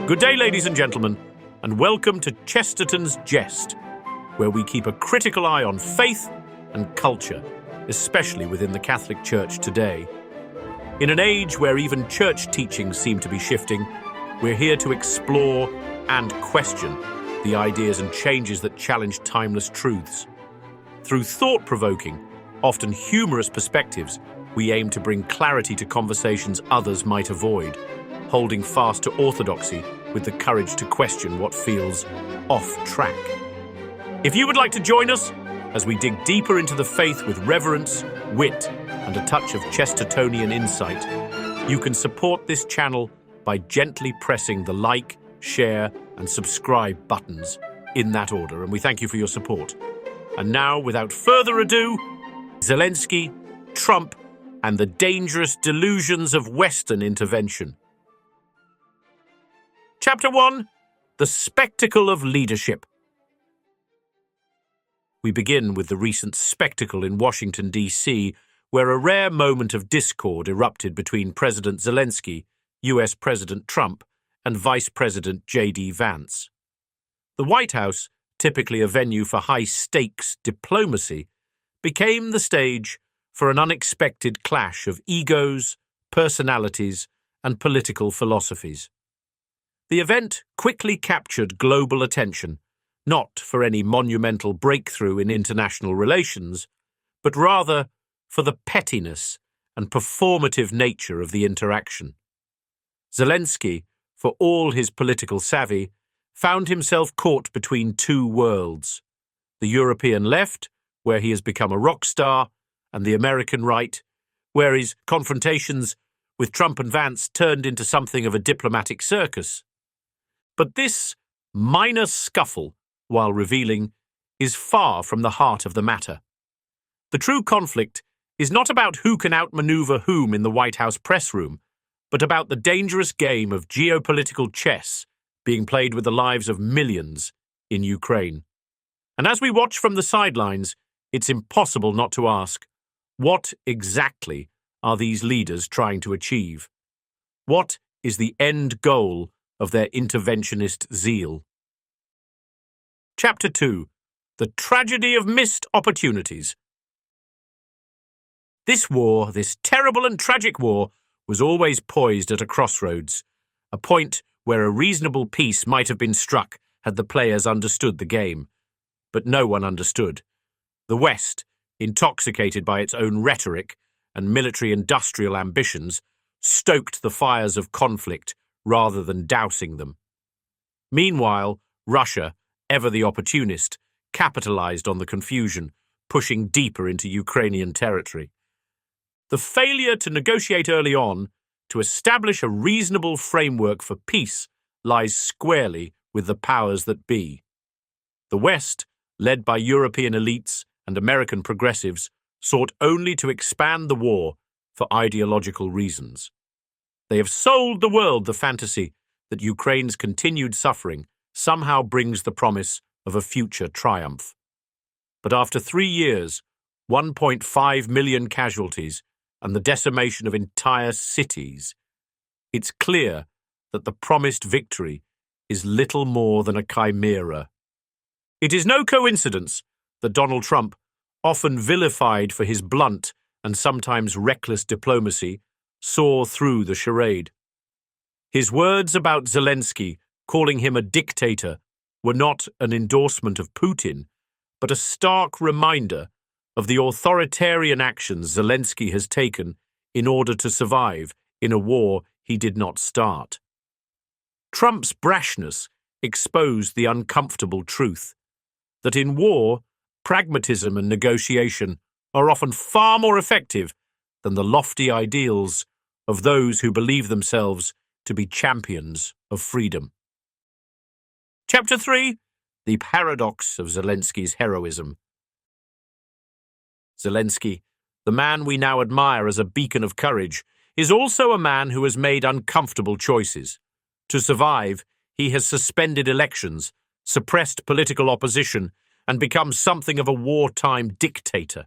Good day, ladies and gentlemen, and welcome to Chesterton's Jest, where we keep a critical eye on faith and culture, especially within the Catholic Church today. In an age where even church teachings seem to be shifting, we're here to explore and question the ideas and changes that challenge timeless truths. Through thought-provoking, often humorous perspectives, we aim to bring clarity to conversations others might avoid, holding fast to orthodoxy with the courage to question what feels off track. If you would like to join us as we dig deeper into the faith with reverence, wit, and a touch of Chestertonian insight, you can support this channel by gently pressing the like, share, and subscribe buttons in that order, and we thank you for your support. And now, without further ado, Zelenskyy, Trump, and the dangerous delusions of Western intervention. Chapter 1. The Spectacle of Leadership. We begin with the recent spectacle in Washington, D.C., where a rare moment of discord erupted between President Zelenskyy, U.S. President Trump, and Vice President J.D. Vance. The White House, typically a venue for high-stakes diplomacy, became the stage for an unexpected clash of egos, personalities, and political philosophies. The event quickly captured global attention, not for any monumental breakthrough in international relations, but rather for the pettiness and performative nature of the interaction. Zelenskyy, for all his political savvy, found himself caught between two worlds: the European left, where he has become a rock star, and the American right, where his confrontations with Trump and Vance turned into something of a diplomatic circus. But this minor scuffle, while revealing, is far from the heart of the matter. The true conflict is not about who can outmaneuver whom in the White House press room, but about the dangerous game of geopolitical chess being played with the lives of millions in Ukraine. And as we watch from the sidelines, it's impossible not to ask, what exactly are these leaders trying to achieve? What is the end goal of their interventionist zeal? Chapter 2. The Tragedy of Missed Opportunities. This war, this terrible and tragic war, was always poised at a crossroads, a point where a reasonable peace might have been struck had the players understood the game. But no one understood. The West, intoxicated by its own rhetoric and military-industrial ambitions, stoked the fires of conflict rather than dousing them. Meanwhile, Russia, ever the opportunist, capitalized on the confusion, pushing deeper into Ukrainian territory. The failure to negotiate early on, to establish a reasonable framework for peace, lies squarely with the powers that be. The West, led by European elites and American progressives, sought only to expand the war for ideological reasons. They have sold the world the fantasy that Ukraine's continued suffering somehow brings the promise of a future triumph. But after 3 years, 1.5 million casualties, and the decimation of entire cities, it's clear that the promised victory is little more than a chimera. It is no coincidence that Donald Trump, often vilified for his blunt and sometimes reckless diplomacy, saw through the charade. His words about Zelenskyy, calling him a dictator, were not an endorsement of Putin, but a stark reminder of the authoritarian actions Zelenskyy has taken in order to survive in a war he did not start. Trump's brashness exposed the uncomfortable truth that in war, pragmatism and negotiation are often far more effective than the lofty ideals of those who believe themselves to be champions of freedom. Chapter 3. The Paradox of Zelenskyy's Heroism. Zelenskyy, the man we now admire as a beacon of courage, is also a man who has made uncomfortable choices. To survive, he has suspended elections, suppressed political opposition, and become something of a wartime dictator.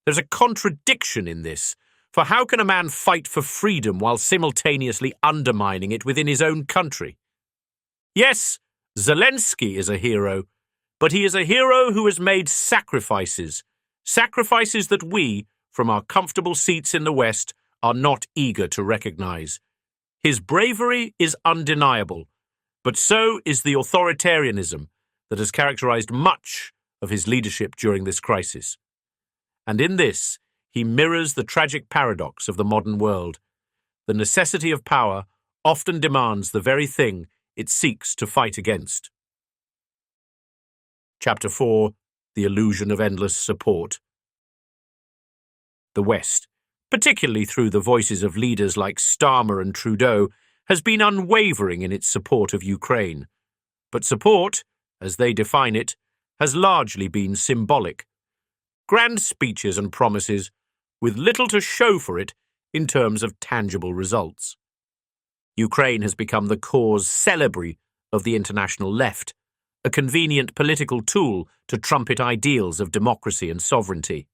There's a contradiction in this, for how can a man fight for freedom while simultaneously undermining it within his own country? Yes, Zelenskyy is a hero, but he is a hero who has made sacrifices, sacrifices that we, from our comfortable seats in the West, are not eager to recognize. His bravery is undeniable, but so is the authoritarianism that has characterized much of his leadership during this crisis. And in this, he mirrors the tragic paradox of the modern world. The necessity of power often demands the very thing it seeks to fight against. Chapter 4. The Illusion of Endless Support. The West, particularly through the voices of leaders like Starmer and Trudeau, has been unwavering in its support of Ukraine. But support, as they define it, has largely been symbolic. Grand speeches and promises, with little to show for it in terms of tangible results. Ukraine has become the cause célèbre of the international left, a convenient political tool to trumpet ideals of democracy and sovereignty.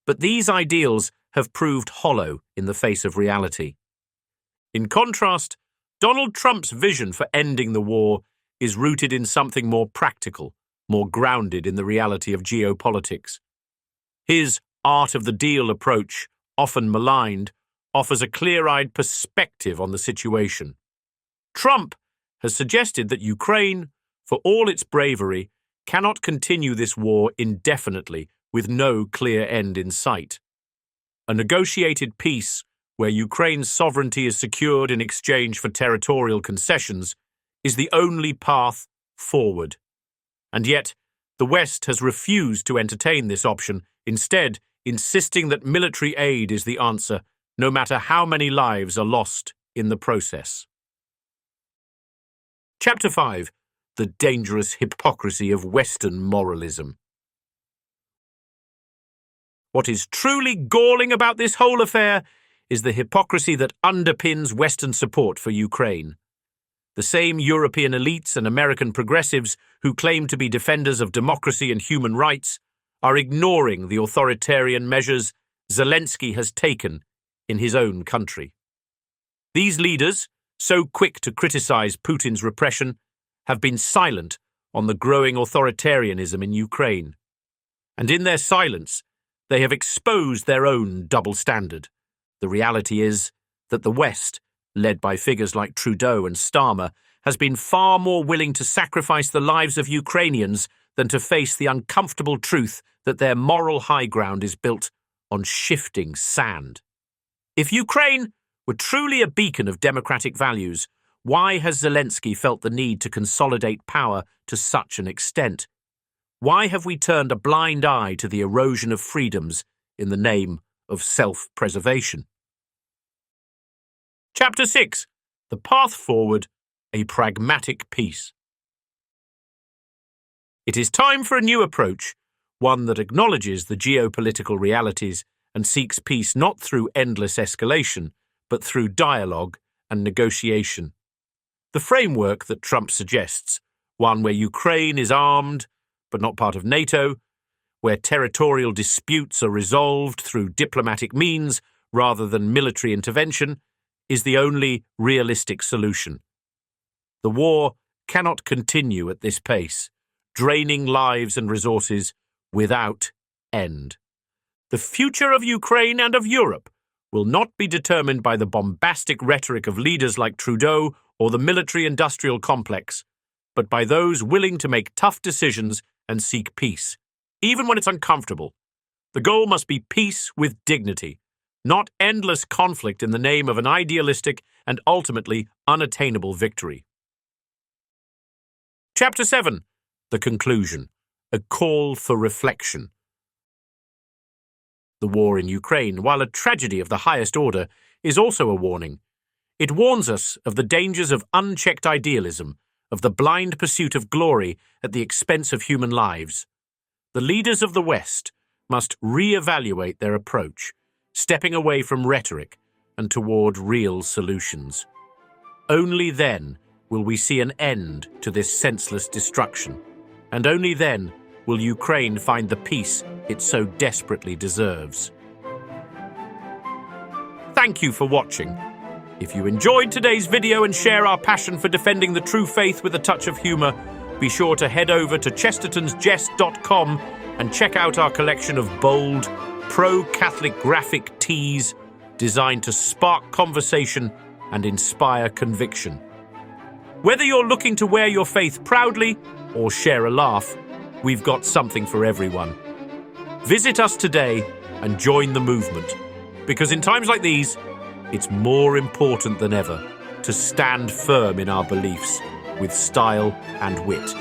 But these ideals have proved hollow in the face of reality. In contrast, Donald Trump's vision for ending the war is rooted in something more practical, more grounded in the reality of geopolitics. His art of the deal approach, often maligned, offers a clear-eyed perspective on the situation. Trump has suggested that Ukraine, for all its bravery, cannot continue this war indefinitely with no clear end in sight. A negotiated peace, where Ukraine's sovereignty is secured in exchange for territorial concessions, is the only path forward. And yet, the West has refused to entertain this option, instead insisting that military aid is the answer, no matter how many lives are lost in the process. Chapter 5. The Dangerous Hypocrisy of Western Moralism. What is truly galling about this whole affair is the hypocrisy that underpins Western support for Ukraine. The same European elites and American progressives who claim to be defenders of democracy and human rights are ignoring the authoritarian measures Zelenskyy has taken in his own country. These leaders, so quick to criticize Putin's repression, have been silent on the growing authoritarianism in Ukraine. And in their silence, they have exposed their own double standard. The reality is that the West, led by figures like Trudeau and Starmer, has been far more willing to sacrifice the lives of Ukrainians than to face the uncomfortable truth that their moral high ground is built on shifting sand. If Ukraine were truly a beacon of democratic values, why has Zelenskyy felt the need to consolidate power to such an extent? Why have we turned a blind eye to the erosion of freedoms in the name of self-preservation? Chapter 6. The Path Forward, a Pragmatic Peace. It is time for a new approach, one that acknowledges the geopolitical realities and seeks peace not through endless escalation, but through dialogue and negotiation. The framework that Trump suggests, one where Ukraine is armed but not part of NATO, where territorial disputes are resolved through diplomatic means rather than military intervention, is the only realistic solution. The war cannot continue at this pace, draining lives and resources without end. The future of Ukraine and of Europe will not be determined by the bombastic rhetoric of leaders like Trudeau or the military-industrial complex, but by those willing to make tough decisions and seek peace, even when it's uncomfortable. The goal must be peace with dignity, not endless conflict in the name of an idealistic and ultimately unattainable victory. Chapter 7. The Conclusion. A Call for Reflection. The war in Ukraine, while a tragedy of the highest order, is also a warning. It warns us of the dangers of unchecked idealism, of the blind pursuit of glory at the expense of human lives. The leaders of the West must re-evaluate their approach, stepping away from rhetoric and toward real solutions. Only then will we see an end to this senseless destruction, and only then will Ukraine find the peace it so desperately deserves. Thank you for watching. If you enjoyed today's video and share our passion for defending the true faith with a touch of humour, be sure to head over to chestertonsjest.com and check out our collection of bold, pro-Catholic graphic tees designed to spark conversation and inspire conviction. Whether you're looking to wear your faith proudly or share a laugh, we've got something for everyone. Visit us today and join the movement, because in times like these, it's more important than ever to stand firm in our beliefs with style and wit.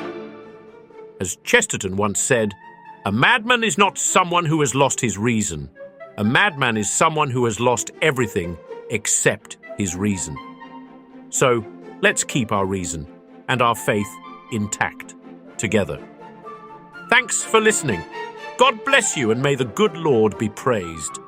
As Chesterton once said, "A madman is not someone who has lost his reason. A madman is someone who has lost everything except his reason." So, let's keep our reason and our faith intact together. Thanks for listening. God bless you, and may the good Lord be praised.